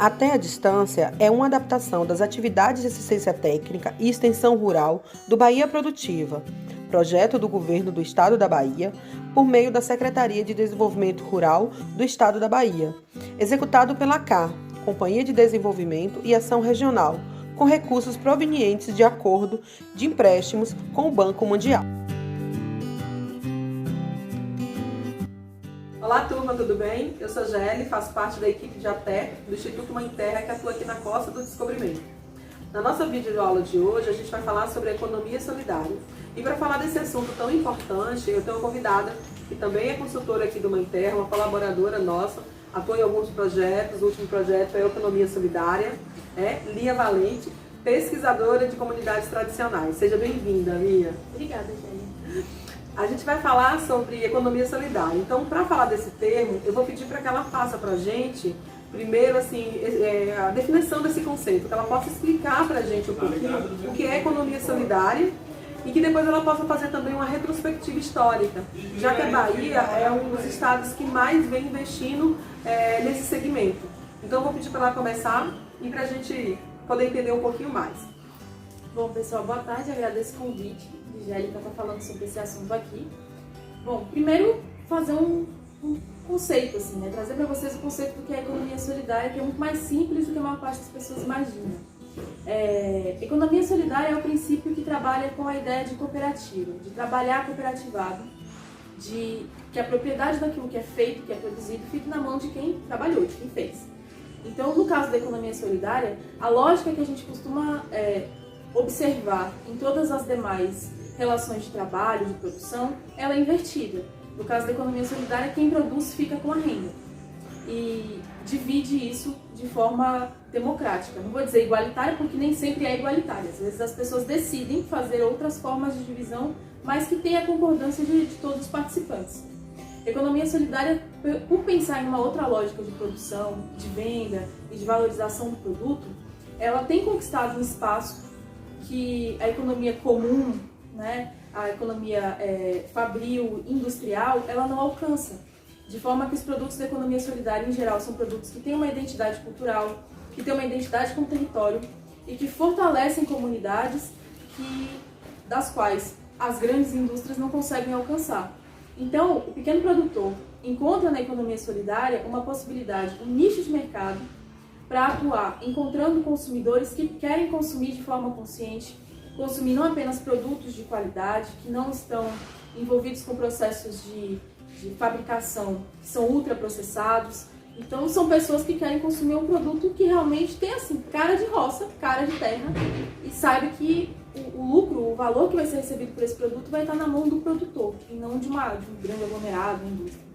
Até a Distância é uma adaptação das atividades de assistência técnica e extensão rural do Bahia Produtiva, projeto do Governo do Estado da Bahia, por meio da Secretaria de Desenvolvimento Rural do Estado da Bahia, executado pela CAR, Companhia de Desenvolvimento e Ação Regional, com recursos provenientes de acordo de empréstimos com o Banco Mundial. Olá turma, tudo bem? Eu sou Gelli, faço parte da equipe de ATER do Instituto Mãe Terra, que atua aqui na Costa do Descobrimento. Na nossa videoaula de hoje, a gente vai falar sobre a economia solidária. E para falar desse assunto tão importante, eu tenho uma convidada que também é consultora aqui do Mãe Terra, uma colaboradora nossa, atua em alguns projetos. O último projeto é a Economia Solidária, Lia Valente, pesquisadora de comunidades tradicionais. Seja bem-vinda, Lia. Obrigada, Gelli. A gente vai falar sobre economia solidária. Então, para falar desse termo, eu vou pedir para que ela faça para a gente, primeiro, a definição desse conceito, que ela possa explicar para a gente um pouquinho o que é economia solidária e que depois ela possa fazer também uma retrospectiva histórica, já que a Bahia é um dos estados que mais vem investindo nesse segmento. Então, eu vou pedir para ela começar e para a gente poder entender um pouquinho mais. Bom, pessoal, boa tarde. Agradeço o convite de Gelli para estar falando sobre esse assunto aqui. Bom, primeiro fazer um conceito, assim, trazer para vocês o conceito do que é economia solidária, que é muito mais simples do que a maior parte das pessoas imagina. Economia solidária é o princípio que trabalha com a ideia de cooperativa, de trabalhar cooperativado, de que a propriedade daquilo que é feito, que é produzido, fique na mão de quem trabalhou, de quem fez. Então, no caso da economia solidária, a lógica que a gente costuma observar em todas as demais relações de trabalho, de produção, ela é invertida. No caso da economia solidária, quem produz fica com a renda e divide isso de forma democrática. Não vou dizer igualitária, porque nem sempre é igualitária. Às vezes as pessoas decidem fazer outras formas de divisão, mas que tem a concordância de todos os participantes. Economia solidária, por pensar em uma outra lógica de produção, de venda e de valorização do produto, ela tem conquistado um espaço que a economia comum, a economia fabril, industrial, ela não alcança. De forma que os produtos da economia solidária, em geral, são produtos que têm uma identidade cultural, que têm uma identidade com o território e que fortalecem comunidades das quais as grandes indústrias não conseguem alcançar. Então, o pequeno produtor encontra na economia solidária uma possibilidade, um nicho de mercado para atuar, encontrando consumidores que querem consumir de forma consciente, consumir não apenas produtos de qualidade, que não estão envolvidos com processos de fabricação que são ultraprocessados. Então, são pessoas que querem consumir um produto que realmente tem assim, cara de roça, cara de terra, e sabe que o lucro, o valor que vai ser recebido por esse produto vai estar na mão do produtor, e não de um grande aglomerado, uma indústria.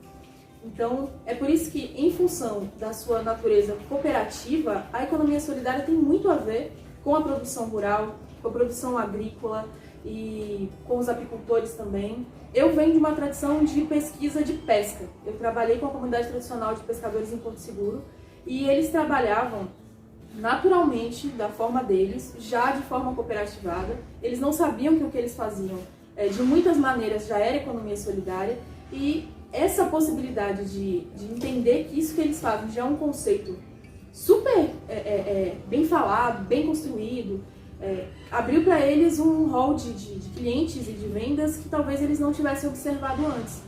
Então, é por isso que, em função da sua natureza cooperativa, a economia solidária tem muito a ver com a produção rural, com a produção agrícola e com os apicultores também. Eu venho de uma tradição de pesquisa de pesca. Eu trabalhei com a comunidade tradicional de pescadores em Porto Seguro e eles trabalhavam naturalmente, da forma deles, já de forma cooperativada. Eles não sabiam que o que eles faziam, de muitas maneiras, já era economia solidária, e essa possibilidade de entender que isso que eles fazem já é um conceito super bem falado, bem construído, abriu para eles um hall de clientes e de vendas que talvez eles não tivessem observado antes.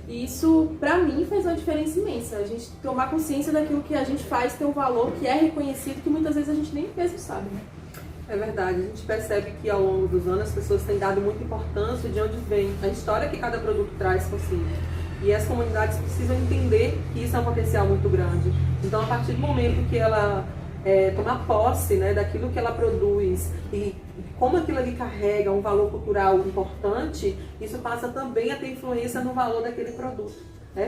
E isso, para mim, fez uma diferença imensa. A gente tomar consciência daquilo que a gente faz ter um valor que é reconhecido, que muitas vezes a gente nem mesmo sabe, É verdade, a gente percebe que ao longo dos anos as pessoas têm dado muita importância de onde vem a história que cada produto traz consigo. E as comunidades precisam entender que isso é um potencial muito grande. Então, a partir do momento que ela tomar posse daquilo que ela produz e como aquilo ali carrega um valor cultural importante, isso passa também a ter influência no valor daquele produto,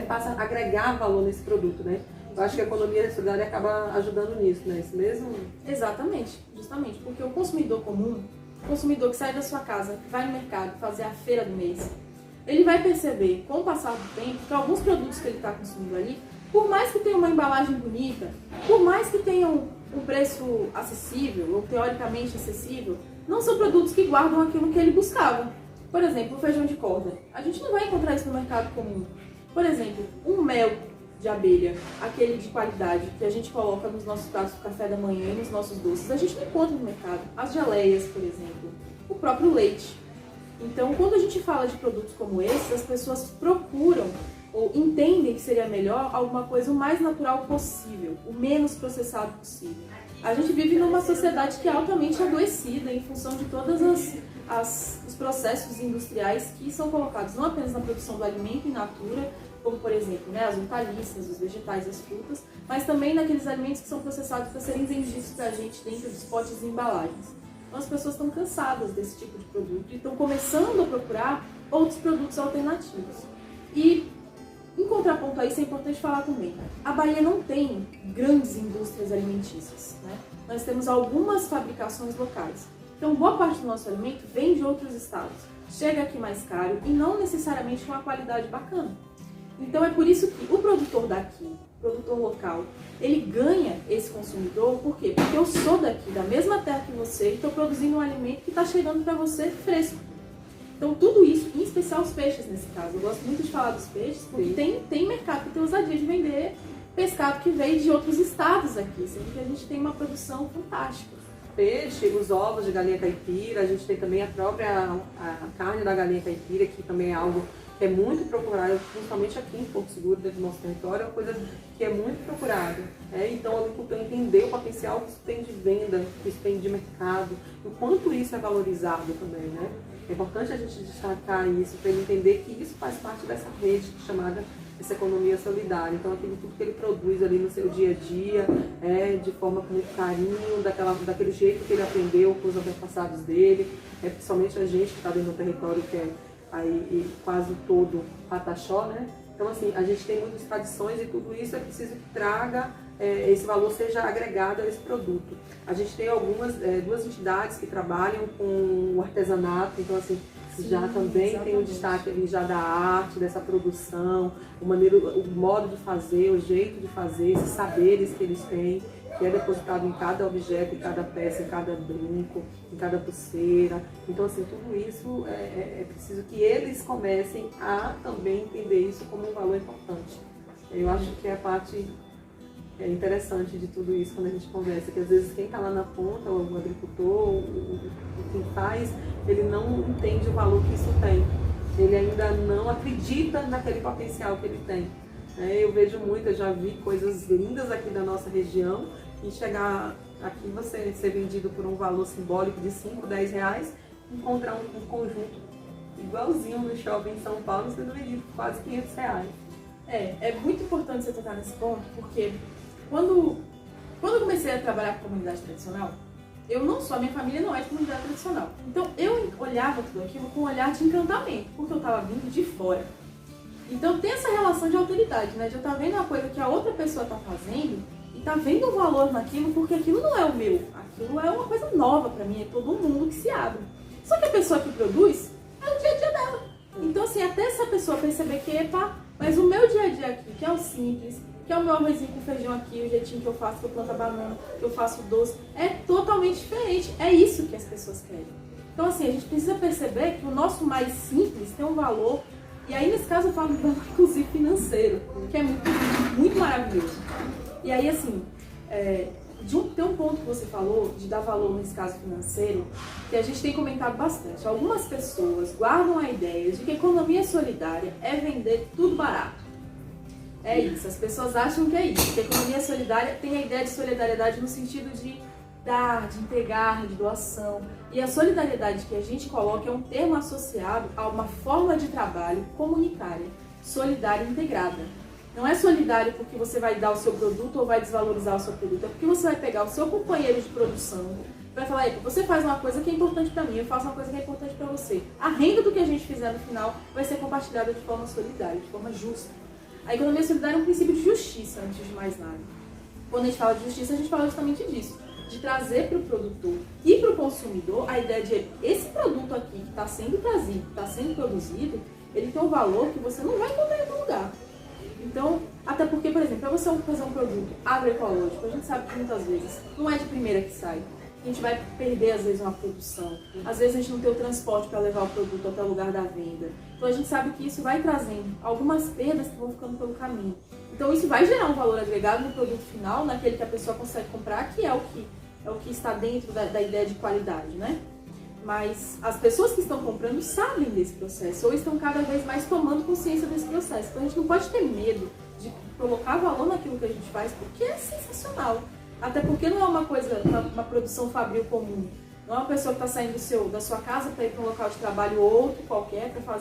passa a agregar valor nesse produto. Eu acho que a economia solidária acaba ajudando nisso, não é isso mesmo? Exatamente, justamente, porque o consumidor comum, o consumidor que sai da sua casa, que vai no mercado fazer a feira do mês, ele vai perceber, com o passar do tempo, que alguns produtos que ele está consumindo ali, por mais que tenham uma embalagem bonita, por mais que tenham um preço acessível, ou teoricamente acessível, não são produtos que guardam aquilo que ele buscava. Por exemplo, o feijão de corda. A gente não vai encontrar isso no mercado comum. Por exemplo, um mel de abelha, aquele de qualidade que a gente coloca nos nossos pratos do café da manhã e nos nossos doces, a gente não encontra no mercado. As geleias, por exemplo, o próprio leite. Então, quando a gente fala de produtos como esses, as pessoas procuram ou entendem que seria melhor alguma coisa o mais natural possível, o menos processado possível. A gente vive numa sociedade que é altamente adoecida em função de todos os processos industriais que são colocados não apenas na produção do alimento in natura, como por exemplo, né, as hortaliças, os vegetais, as frutas, mas também naqueles alimentos que são processados para serem vendidos para a gente dentro dos potes e embalagens. Então as pessoas estão cansadas desse tipo de produto e estão começando a procurar outros produtos alternativos. E em contraponto a isso é importante falar também, a Bahia não tem grandes indústrias alimentícias, né? Nós temos algumas fabricações locais. Então boa parte do nosso alimento vem de outros estados, chega aqui mais caro e não necessariamente com uma qualidade bacana. Então é por isso que o produtor daqui, o produtor local, ele ganha esse consumidor, por quê? Porque eu sou daqui, da mesma terra que você, e estou produzindo um alimento que está chegando para você fresco. Então tudo isso, em especial os peixes nesse caso, eu gosto muito de falar dos peixes, porque tem mercado que tem ousadia de vender pescado que veio de outros estados aqui, sendo que a gente tem uma produção fantástica. Peixe, os ovos de galinha caipira, a gente tem também a própria carne da galinha caipira, que também é algo que é muito procurado, principalmente aqui em Porto Seguro, dentro do nosso território, é uma coisa que é muito procurada. Então, o agricultor entender o potencial que isso tem de venda, que isso tem de mercado, o quanto isso é valorizado também, né? É importante a gente destacar isso, para ele entender que isso faz parte dessa rede chamada essa economia solidária. Então, aquilo tudo que ele produz ali no seu dia a dia, de forma com muito carinho, daquele jeito que ele aprendeu com os antepassados dele, principalmente a gente que está dentro do território que é aí quase todo pataxó, né? Então, assim, a gente tem muitas tradições e tudo isso é preciso que traga, esse valor seja agregado a esse produto. A gente tem duas entidades que trabalham com o artesanato, então, assim, já também exatamente. Tem um destaque ali já da arte, dessa produção, o modo de fazer, o jeito de fazer, esses saberes que eles têm, que é depositado em cada objeto, em cada peça, em cada brinco, em cada pulseira. Então, assim, tudo isso é preciso que eles comecem a também entender isso como um valor importante. Eu acho que é a parte interessante de tudo isso quando a gente conversa, que às vezes quem está lá na ponta, o agricultor, quem faz, ele não entende o valor que isso tem. Ele ainda não acredita naquele potencial que ele tem. Eu vejo muito, eu já vi coisas lindas aqui da nossa região, e chegar aqui, você ser vendido por um valor simbólico de 5, 10 reais, encontrar um conjunto igualzinho no shopping em São Paulo sendo vendido por quase 500 reais. É muito importante você tocar nesse ponto, porque quando eu comecei a trabalhar com comunidade tradicional, a minha família não é de comunidade tradicional. Então eu olhava tudo aquilo com um olhar de encantamento, porque eu estava vindo de fora. Então tem essa relação de autoridade, né? De eu estar vendo uma coisa que a outra pessoa está fazendo e tá vendo o valor naquilo, porque aquilo não é o meu. Aquilo é uma coisa nova para mim, é todo mundo que se abre. Só que a pessoa que produz é o dia a dia dela. Então assim, até essa pessoa perceber que, mas o meu dia a dia aqui, que é o simples, que é o meu arrozinho com feijão aqui, o jeitinho que eu faço, que eu planto a banana, que eu faço doce, é totalmente diferente. É isso que as pessoas querem. Então assim, a gente precisa perceber que o nosso mais simples tem um valor. E aí, nesse caso, eu falo do valor, inclusive, financeiro, que é muito, muito maravilhoso. E aí, assim, tem um ponto que você falou, de dar valor, nesse caso, financeiro, que a gente tem comentado bastante. Algumas pessoas guardam a ideia de que a economia solidária é vender tudo barato. É isso, as pessoas acham que é isso, que a economia solidária tem a ideia de solidariedade no sentido de dar, de entregar, de doação. E a solidariedade que a gente coloca é um termo associado a uma forma de trabalho comunitária, solidária e integrada. Não é solidário porque você vai dar o seu produto ou vai desvalorizar o seu produto, é porque você vai pegar o seu companheiro de produção, vai falar, você faz uma coisa que é importante para mim, eu faço uma coisa que é importante para você. A renda do que a gente fizer no final vai ser compartilhada de forma solidária, de forma justa. A economia solidária é um princípio de justiça, antes de mais nada. Quando a gente fala de justiça, a gente fala justamente disso. De trazer para o produtor e para o consumidor a ideia de esse produto aqui que está sendo trazido, que está sendo produzido, ele tem um valor que você não vai encontrar em outro lugar. Então, até porque, por exemplo, para você fazer um produto agroecológico, a gente sabe que muitas vezes não é de primeira que sai. A gente vai perder, às vezes, uma produção. Às vezes, a gente não tem o transporte para levar o produto até o lugar da venda. Então, a gente sabe que isso vai trazendo algumas perdas que vão ficando pelo caminho. Então isso vai gerar um valor agregado no produto final, naquele que a pessoa consegue comprar, que é o que está dentro da ideia de qualidade, né? Mas as pessoas que estão comprando sabem desse processo, ou estão cada vez mais tomando consciência desse processo. Então a gente não pode ter medo de colocar valor naquilo que a gente faz, porque é sensacional. Até porque não é uma coisa, uma produção fabril comum. Não é uma pessoa que está saindo da sua casa para ir para um local de trabalho outro qualquer, para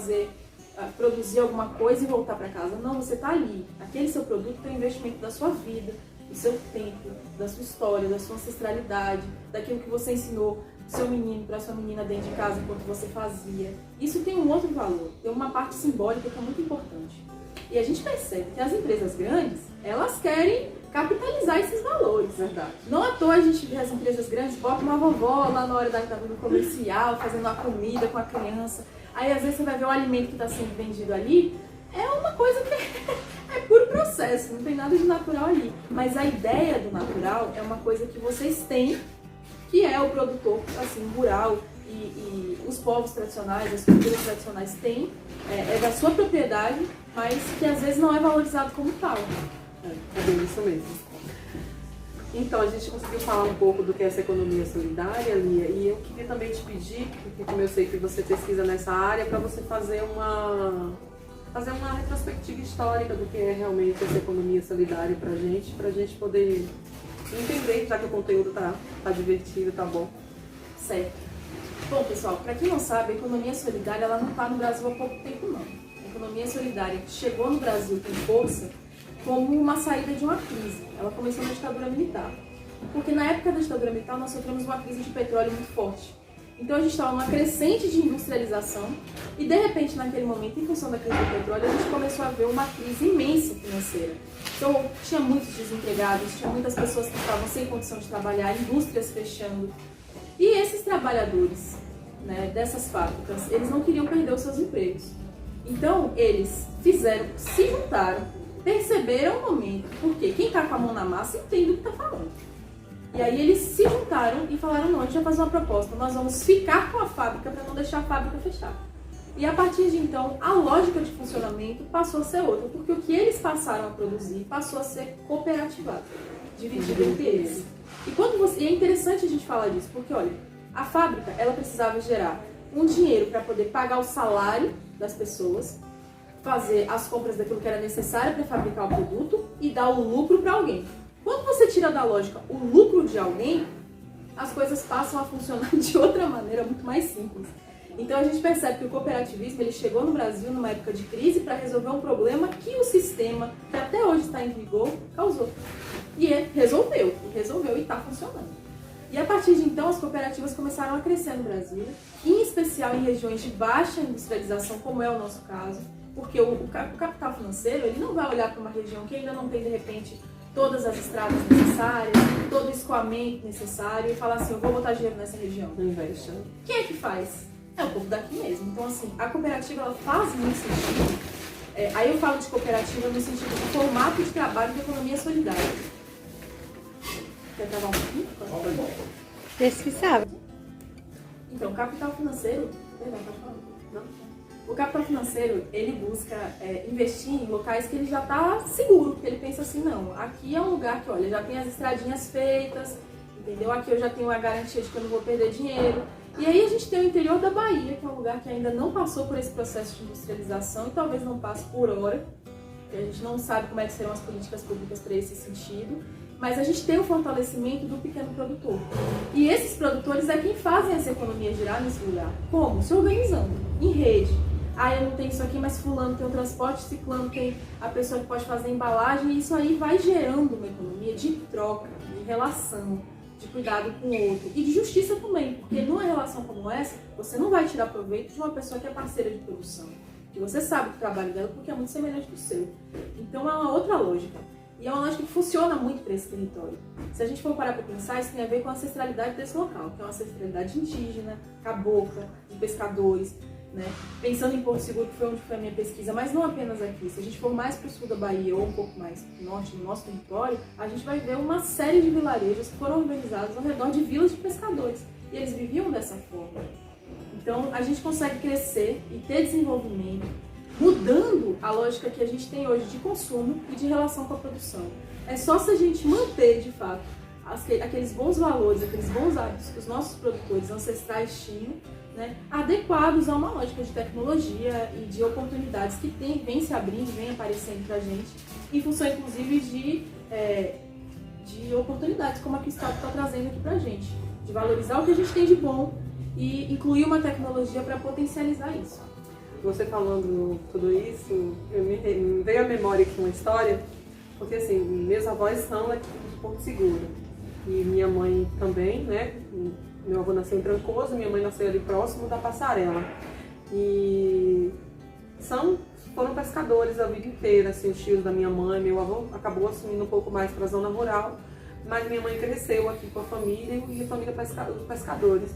produzir alguma coisa e voltar para casa. Não, você está ali. Aquele seu produto tem um investimento da sua vida, do seu tempo, da sua história, da sua ancestralidade, daquilo que você ensinou pro seu menino, para sua menina dentro de casa enquanto você fazia. Isso tem um outro valor, tem uma parte simbólica que é muito importante. E a gente percebe que as empresas grandes, elas querem capitalizar esses valores. Verdade. Não à toa a gente vê as empresas grandes, bota uma vovó lá na hora do comercial, fazendo a comida com a criança. Aí às vezes você vai ver o alimento que está sendo vendido ali, é uma coisa que é puro processo, não tem nada de natural ali. Mas a ideia do natural é uma coisa que vocês têm, que é o produtor assim, rural e os povos tradicionais, as culturas tradicionais têm, é da sua propriedade, mas que às vezes não é valorizado como tal. É bem isso mesmo. Então, a gente conseguiu falar um pouco do que é essa economia solidária, Lia, e eu queria também te pedir, porque como eu sei que você pesquisa nessa área, para você fazer uma retrospectiva histórica do que é realmente essa economia solidária para a gente poder entender, já que o conteúdo tá divertido, tá bom. Certo. Bom, pessoal, para quem não sabe, a economia solidária ela não está no Brasil há pouco tempo, não. A economia solidária chegou no Brasil com força como uma saída de uma crise. Ela começou na ditadura militar. Porque na época da ditadura militar nós sofremos uma crise de petróleo muito forte. Então a gente estava numa crescente de industrialização e de repente naquele momento, em função da crise do petróleo, a gente começou a ver uma crise imensa financeira. Então tinha muitos desempregados, tinha muitas pessoas que estavam sem condição de trabalhar, indústrias fechando. E esses trabalhadores, né, dessas fábricas, eles não queriam perder os seus empregos. Então eles se juntaram, perceberam o momento, porque quem está com a mão na massa entende o que está falando. E aí eles se juntaram e falaram, não, a gente vai fazer uma proposta, nós vamos ficar com a fábrica para não deixar a fábrica fechar. E a partir de então, a lógica de funcionamento passou a ser outra, porque o que eles passaram a produzir passou a ser cooperativado, dividido entre eles. E é interessante a gente falar disso, porque olha, a fábrica ela precisava gerar um dinheiro para poder pagar o salário das pessoas, fazer as compras daquilo que era necessário para fabricar o produto e dar o lucro para alguém. Quando você tira da lógica o lucro de alguém, as coisas passam a funcionar de outra maneira muito mais simples. Então a gente percebe que o cooperativismo ele chegou no Brasil numa época de crise para resolver um problema que o sistema, que até hoje está em vigor, causou. E resolveu e está funcionando. E a partir de então as cooperativas começaram a crescer no Brasil, em especial em regiões de baixa industrialização, como é o nosso caso, porque o capital financeiro ele não vai olhar para uma região que ainda não tem, de repente, todas as estradas necessárias, todo o escoamento necessário e falar assim, eu vou botar dinheiro nessa região. Investe. Quem é que faz? É o povo daqui mesmo. Então, assim, a cooperativa ela faz muito sentido. Aí eu falo de cooperativa no sentido de formato de trabalho de economia solidária. Quer travar um pouquinho? Pesquisava. Então, capital financeiro... Perdão, pode falar? Não. O capital financeiro, ele busca investir em locais que ele já está seguro, porque ele pensa assim, não, aqui é um lugar que, olha, já tem as estradinhas feitas, entendeu? Aqui eu já tenho a garantia de que eu não vou perder dinheiro. E aí a gente tem o interior da Bahia, que é um lugar que ainda não passou por esse processo de industrialização e talvez não passe por hora, porque a gente não sabe como é que serão as políticas públicas para esse sentido, mas a gente tem o fortalecimento do pequeno produtor. E esses produtores é quem fazem essa economia girar nesse lugar. Como? Se organizando, em rede. Ah, eu não tenho isso aqui, mas fulano tem o transporte, ciclano tem a pessoa que pode fazer a embalagem, e isso aí vai gerando uma economia de troca, de relação, de cuidado com o outro e de justiça também, porque numa relação como essa, você não vai tirar proveito de uma pessoa que é parceira de produção, que você sabe do trabalho dela porque é muito semelhante do seu. Então é uma outra lógica, e é uma lógica que funciona muito para esse território. Se a gente for parar para pensar, isso tem a ver com a ancestralidade desse local, que é uma ancestralidade indígena, cabocla, de pescadores, né? Pensando em Porto Seguro, que foi onde foi a minha pesquisa, mas não apenas aqui. Se a gente for mais para o sul da Bahia ou um pouco mais para o norte do nosso território, a gente vai ver uma série de vilarejos que foram organizados ao redor de vilas de pescadores. E eles viviam dessa forma. Então, a gente consegue crescer e ter desenvolvimento, mudando a lógica que a gente tem hoje de consumo e de relação com a produção. É só se a gente manter, de fato, aqueles bons valores, aqueles bons hábitos que os nossos produtores ancestrais tinham, né, adequados a uma lógica de tecnologia e de oportunidades que vem se abrindo, vem aparecendo para a gente, em função, inclusive, de oportunidades como a que o Estado está trazendo aqui para a gente, de valorizar o que a gente tem de bom e incluir uma tecnologia para potencializar isso. Você falando tudo isso, me veio à memória aqui uma história, porque assim, meus avós são aqui de Porto Seguro, e minha mãe também, né? Meu avô nasceu em Trancoso, minha mãe nasceu ali próximo da Passarela. E foram pescadores a vida inteira, assim, os tios da minha mãe. Meu avô acabou assumindo um pouco mais para a zona rural, mas minha mãe cresceu aqui com a família e a família dos pescadores.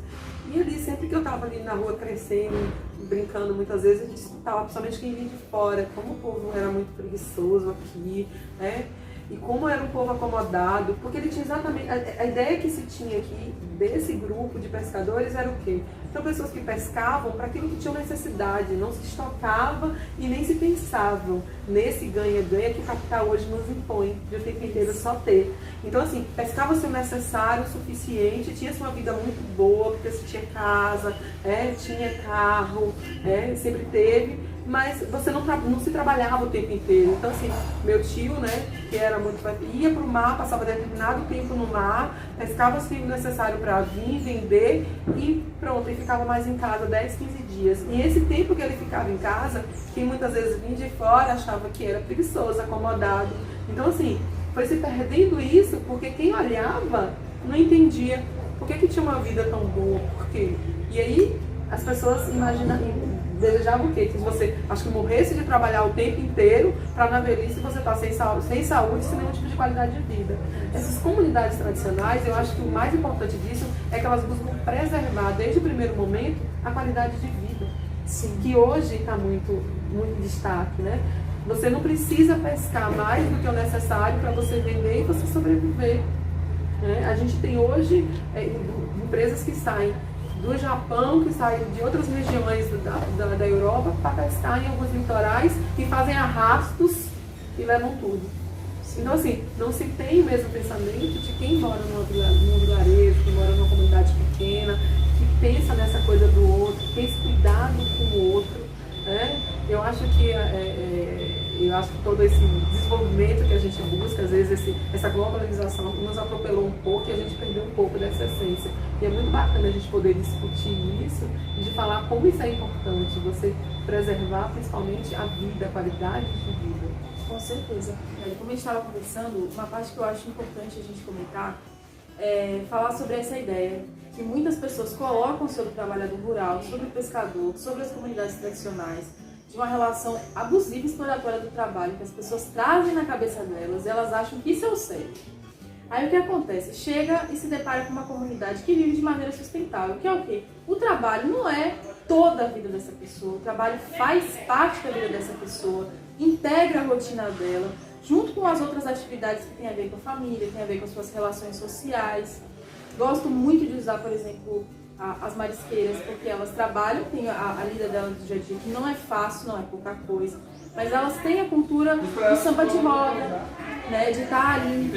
E ali, sempre que eu estava ali na rua crescendo, brincando, muitas vezes a gente escutava, principalmente quem vinha de fora, como o povo era muito preguiçoso aqui, né? E como era um povo acomodado, porque ele tinha exatamente... A ideia que se tinha aqui desse grupo de pescadores era o quê? São pessoas que pescavam para aquilo que tinham necessidade, não se estocava e nem se pensavam nesse ganha-ganha que o capital hoje nos impõe, de o tempo inteiro só ter. Então, assim, pescava-se o necessário, o suficiente, tinha-se uma vida muito boa, porque se tinha casa, tinha carro, sempre teve, mas você não se trabalhava o tempo inteiro. Então, assim, meu tio, né, que era muito... ia para o mar, passava determinado tempo no mar, pescava-se o necessário para vir, vender e pronto, e ficava mais em casa 10, 15 dias. E esse tempo que ele ficava em casa, quem muitas vezes vinha de fora achava que era preguiçoso, acomodado. Então, assim, foi se perdendo isso porque quem olhava não entendia por que tinha uma vida tão boa, por quê? E aí as pessoas desejavam o quê? Que você, acho que morresse de trabalhar o tempo inteiro para na velhice você estar sem saúde, sem nenhum tipo de qualidade de vida. Essas comunidades tradicionais, eu acho que o mais importante disso é que elas buscam preservar desde o primeiro momento a qualidade de vida. Sim. Que hoje está muito em destaque, né? Você não precisa pescar mais do que o necessário para você vender e você sobreviver. Né? A gente tem hoje empresas que saem do Japão, que saem de outras regiões da Europa para pescar em alguns litorais e fazem arrastos e levam tudo. Então, assim, não se tem o mesmo pensamento de quem mora num vilarejo, quem mora numa comunidade pequena, que pensa nessa coisa do outro, que tem esse cuidado com o outro. Né? Eu acho que todo esse desenvolvimento que a gente busca, às vezes essa globalização nos atropelou um pouco e a gente perdeu um pouco dessa essência. E é muito bacana a gente poder discutir isso e de falar como isso é importante, você preservar principalmente a vida, a qualidade de vida. Com certeza. Como a gente estava conversando, uma parte que eu acho importante a gente comentar é falar sobre essa ideia que muitas pessoas colocam sobre o trabalhador rural, sobre o pescador, sobre as comunidades tradicionais, de uma relação abusiva e exploratória do trabalho, que as pessoas trazem na cabeça delas e elas acham que isso é o certo. Aí o que acontece? Chega e se depara com uma comunidade que vive de maneira sustentável, que é o quê? O trabalho não é toda a vida dessa pessoa, o trabalho faz parte da vida dessa pessoa, integra a rotina dela, junto com as outras atividades que tem a ver com a família, tem a ver com as suas relações sociais. Gosto muito de usar, por exemplo, as marisqueiras, porque elas trabalham, tem a lida delas do dia a dia, que não é fácil, não é pouca coisa, mas elas têm a cultura do samba de roda, né, de estar ali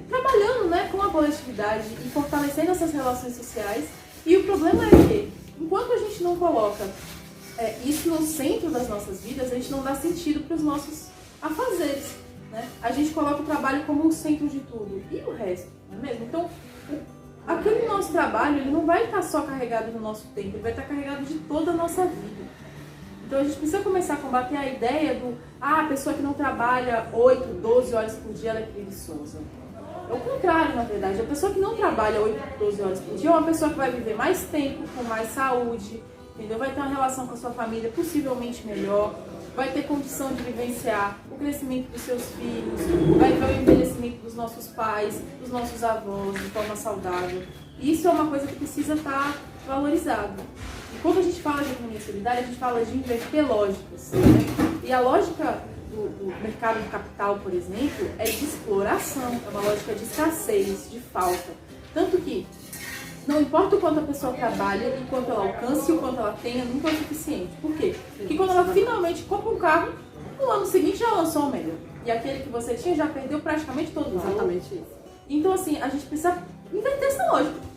trabalhando, né, com a coletividade e fortalecendo essas relações sociais. E o problema é que, enquanto a gente não coloca isso no centro das nossas vidas, a gente não dá sentido para os nossos afazeres. Né? A gente coloca o trabalho como o centro de tudo. E o resto, não é mesmo? Então, aquele nosso trabalho, ele não vai estar só carregado no nosso tempo, ele vai estar carregado de toda a nossa vida. Então, a gente precisa começar a combater a ideia a pessoa que não trabalha 8, 12 horas por dia, ela é preguiçosa. É o contrário, na verdade. A pessoa que não trabalha 8, 12 horas por dia é uma pessoa que vai viver mais tempo, com mais saúde, entendeu? Vai ter uma relação com a sua família possivelmente melhor, vai ter condição de vivenciar o crescimento dos seus filhos, vai ver o envelhecimento dos nossos pais, dos nossos avós, de forma saudável. E isso é uma coisa que precisa estar valorizada. E quando a gente fala de economia solidária, a gente fala de inverter lógicas. Né? E a lógica do mercado de capital, por exemplo, é de exploração, é uma lógica de escassez, de falta. Tanto que não importa o quanto a pessoa trabalha, o quanto ela alcance, o quanto ela tenha, nunca é o suficiente. Por quê? Porque quando ela finalmente compra um carro, no ano seguinte já lançou o melhor. E aquele que você tinha já perdeu praticamente todo o valor. Exatamente isso. Então, assim, a gente precisa inverter essa lógica.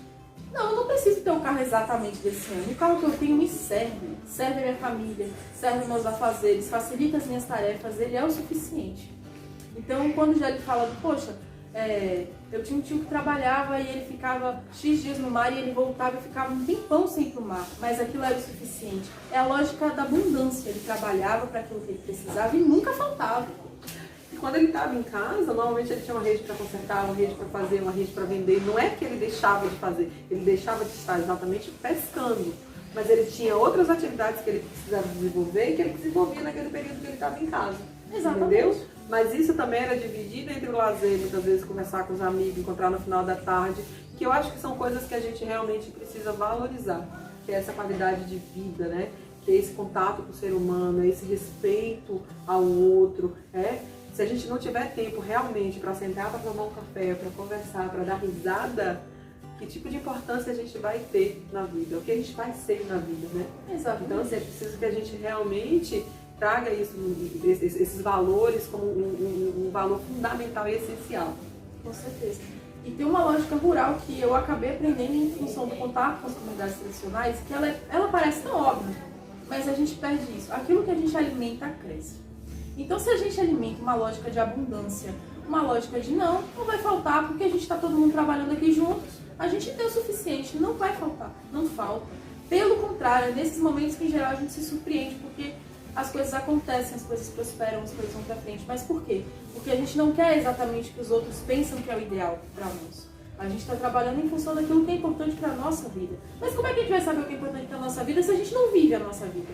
Não, eu não preciso ter um carro exatamente desse ano. O carro que eu tenho me serve. Serve a minha família, serve os meus afazeres, facilita as minhas tarefas, ele é o suficiente. Então, quando já ele fala, poxa, eu tinha um tio que trabalhava e ele ficava X dias no mar e ele voltava e ficava um tempão sem ir pro mar, mas aquilo era o suficiente. É a lógica da abundância. Ele trabalhava para aquilo que ele precisava e nunca faltava. E quando ele estava em casa, normalmente ele tinha uma rede para consertar, uma rede para fazer, uma rede para vender. Não é que ele deixava de fazer, ele deixava de estar exatamente pescando. Mas ele tinha outras atividades que ele precisava desenvolver e que ele desenvolvia naquele período que ele estava em casa. Exatamente. Entendeu? Mas isso também era dividido entre o lazer, muitas vezes conversar com os amigos, encontrar no final da tarde, que eu acho que são coisas que a gente realmente precisa valorizar, que é essa qualidade de vida, né? Que é esse contato com o ser humano, é esse respeito ao outro, Se a gente não tiver tempo realmente para sentar, para tomar um café, para conversar, para dar risada, que tipo de importância a gente vai ter na vida? O que a gente vai ser na vida, né? Exato. Então, assim, é preciso que a gente realmente traga isso, esses valores como um valor fundamental e essencial. Com certeza. E tem uma lógica rural que eu acabei aprendendo em função do contato com as comunidades tradicionais, que ela parece tão óbvia, mas a gente perde isso. Aquilo que a gente alimenta cresce. Então, se a gente alimenta uma lógica de abundância, uma lógica de não vai faltar, porque a gente está todo mundo trabalhando aqui juntos, a gente tem o suficiente, não vai faltar, não falta. Pelo contrário, é nesses momentos que em geral a gente se surpreende, porque as coisas acontecem, as coisas prosperam, as coisas vão pra frente. Mas por quê? Porque a gente não quer exatamente o que os outros pensam que é o ideal para nós. A gente está trabalhando em função daquilo que é importante para a nossa vida. Mas como é que a gente vai saber o que é importante para a nossa vida se a gente não vive a nossa vida?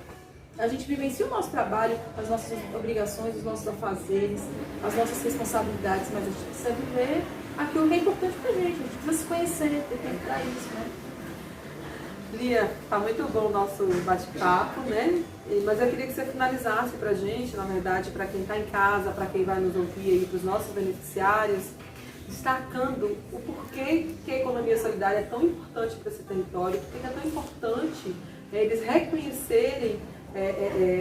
A gente vivencia o nosso trabalho, as nossas obrigações, os nossos afazeres, as nossas responsabilidades, mas a gente precisa viver aquilo que é importante pra gente. A gente precisa se conhecer, ter tempo pra isso, né? Lia, tá muito bom o nosso bate-papo, né? Mas eu queria que você finalizasse pra gente, na verdade, para quem está em casa, para quem vai nos ouvir aí, para os nossos beneficiários, destacando o porquê que a economia solidária é tão importante para esse território, porque é tão importante eles reconhecerem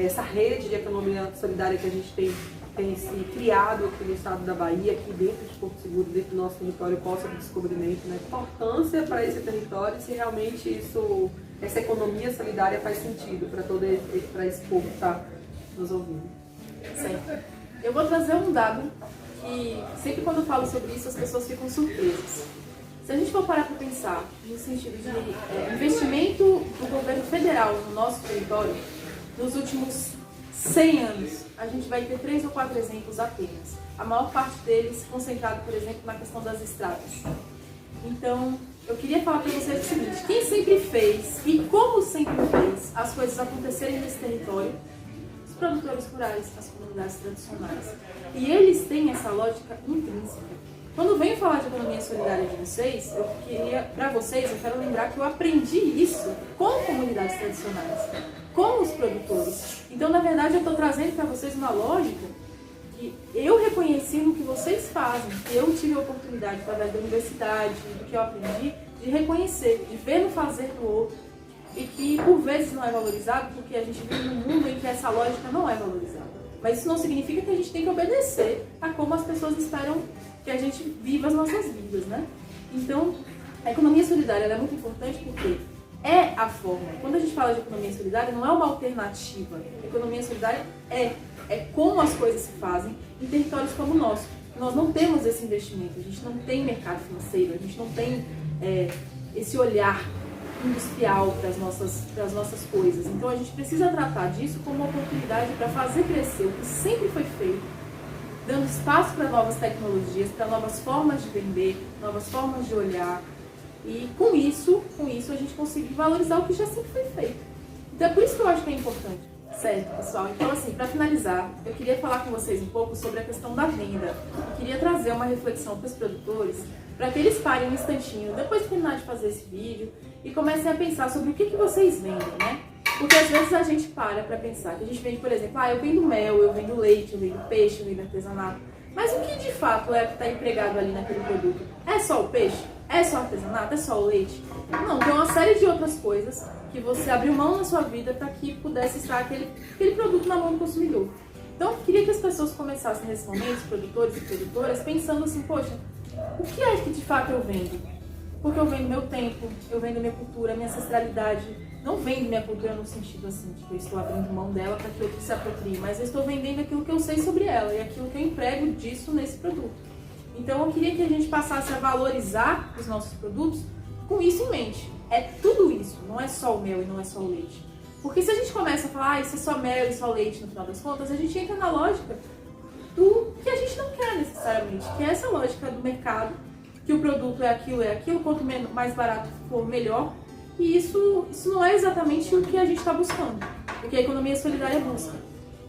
essa rede de economia solidária que a gente tem se criado aqui no estado da Bahia, aqui dentro de Porto Seguro, dentro do nosso território, Costa do Descobrimento, né? Importância para esse território, se realmente essa economia solidária faz sentido para esse povo que está nos ouvindo. Certo. Eu vou trazer um dado que sempre quando eu falo sobre isso as pessoas ficam surpresas. Se a gente for parar para pensar no sentido de investimento do governo federal no nosso território, nos últimos 100 anos, a gente vai ter 3 ou 4 exemplos apenas. A maior parte deles concentrado, por exemplo, na questão das estradas. Então, eu queria falar para vocês o seguinte: quem sempre fez e como sempre fez as coisas acontecerem nesse território? Os produtores rurais, as comunidades tradicionais. E eles têm essa lógica intrínseca. Quando eu venho falar de economia solidária de vocês, eu quero lembrar que eu aprendi isso com comunidades tradicionais, com os produtores. Então, na verdade, eu estou trazendo para vocês uma lógica que eu reconheci no que vocês fazem, que eu tive a oportunidade, através da universidade, do que eu aprendi, de reconhecer, de ver no fazer do outro, e que por vezes não é valorizado, porque a gente vive num mundo em que essa lógica não é valorizada. Mas isso não significa que a gente tem que obedecer a como as pessoas esperam que a gente viva as nossas vidas, né? Então, a economia solidária é muito importante porque é a forma. Quando a gente fala de economia solidária, não é uma alternativa. A economia solidária é como as coisas se fazem em territórios como o nosso. Nós não temos esse investimento, a gente não tem mercado financeiro, a gente não tem esse olhar industrial para as nossas coisas. Então a gente precisa tratar disso como uma oportunidade para fazer crescer o que sempre foi feito, dando espaço para novas tecnologias, para novas formas de vender, novas formas de olhar. E com isso a gente conseguir valorizar o que já sempre foi feito. Então é por isso que eu acho que é importante. Certo, pessoal? Então, assim, para finalizar, eu queria falar com vocês um pouco sobre a questão da venda. Eu queria trazer uma reflexão para os produtores, para que eles parem um instantinho, depois de terminar de fazer esse vídeo, e comecem a pensar sobre o que vocês vendem, né? Porque às vezes a gente para pensar, que a gente vende, por exemplo, eu vendo mel, eu vendo leite, eu vendo peixe, eu vendo artesanato. Mas o que de fato é que está empregado ali naquele produto? É só o peixe? É só artesanato? É só o leite? Não, tem uma série de outras coisas que você abriu mão na sua vida para que pudesse estar aquele produto na mão do consumidor. Então, eu queria que as pessoas começassem nesse momento, os produtores e produtoras, pensando assim, poxa, o que é que de fato eu vendo? Porque eu vendo meu tempo, eu vendo minha cultura, minha ancestralidade. Não vendo minha cultura no sentido assim, de que eu estou abrindo mão dela para que outro se aproprie, mas eu estou vendendo aquilo que eu sei sobre ela e aquilo que eu emprego disso nesse produto. Então eu queria que a gente passasse a valorizar os nossos produtos com isso em mente. É tudo isso, não é só o mel e não é só o leite. Porque se a gente começa a falar, isso é só mel e só leite no final das contas, a gente entra na lógica do que a gente não quer necessariamente, que é essa lógica do mercado, que o produto é aquilo, quanto mais barato for, melhor. E isso não é exatamente o que a gente está buscando, o que a economia solidária busca.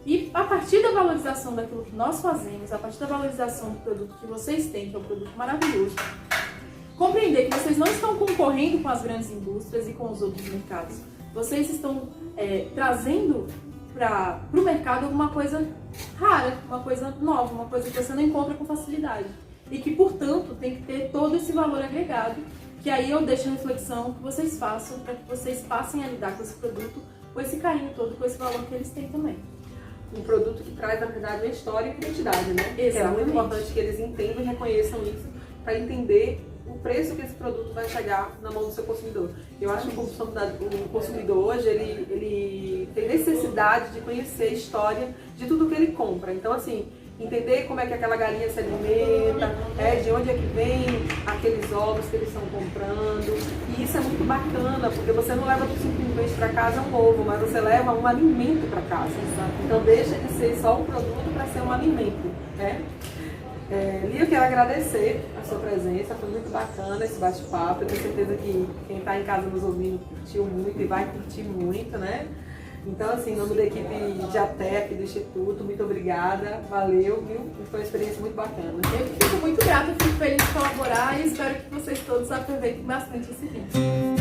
E a partir da valorização daquilo que nós fazemos, a partir da valorização do produto que vocês têm, que é um produto maravilhoso, compreender que vocês não estão concorrendo com as grandes indústrias e com os outros mercados. Vocês estão trazendo para o mercado alguma coisa rara, uma coisa nova, uma coisa que você não encontra com facilidade. E que, portanto, tem que ter todo esse valor agregado, que aí eu deixo a reflexão que vocês façam para que vocês passem a lidar com esse produto, com esse carinho todo, com esse valor que eles têm também. Um produto que traz, na verdade, uma história e identidade, né? Exatamente. Que é muito importante que eles entendam e reconheçam isso para entender o preço que esse produto vai chegar na mão do seu consumidor. Eu acho que o consumidor hoje, ele tem necessidade de conhecer a história de tudo que ele compra. Então, assim, entender como é que aquela galinha se alimenta, de onde é que vem aqueles ovos que eles estão comprando. E isso é muito bacana, porque você não leva simplesmente para casa um ovo, mas você leva um alimento para casa. Então deixa de ser só um produto para ser um alimento, né? Lia, eu quero agradecer a sua presença, foi muito bacana esse bate-papo. Eu tenho certeza que quem está em casa nos ouvindo curtiu muito e vai curtir muito, né? Então, assim, em nome da equipe de ATEC, do Instituto, muito obrigada, valeu, viu? Foi uma experiência muito bacana. Eu fico muito grata, fico feliz de colaborar e espero que vocês todos aproveitem bastante esse vídeo.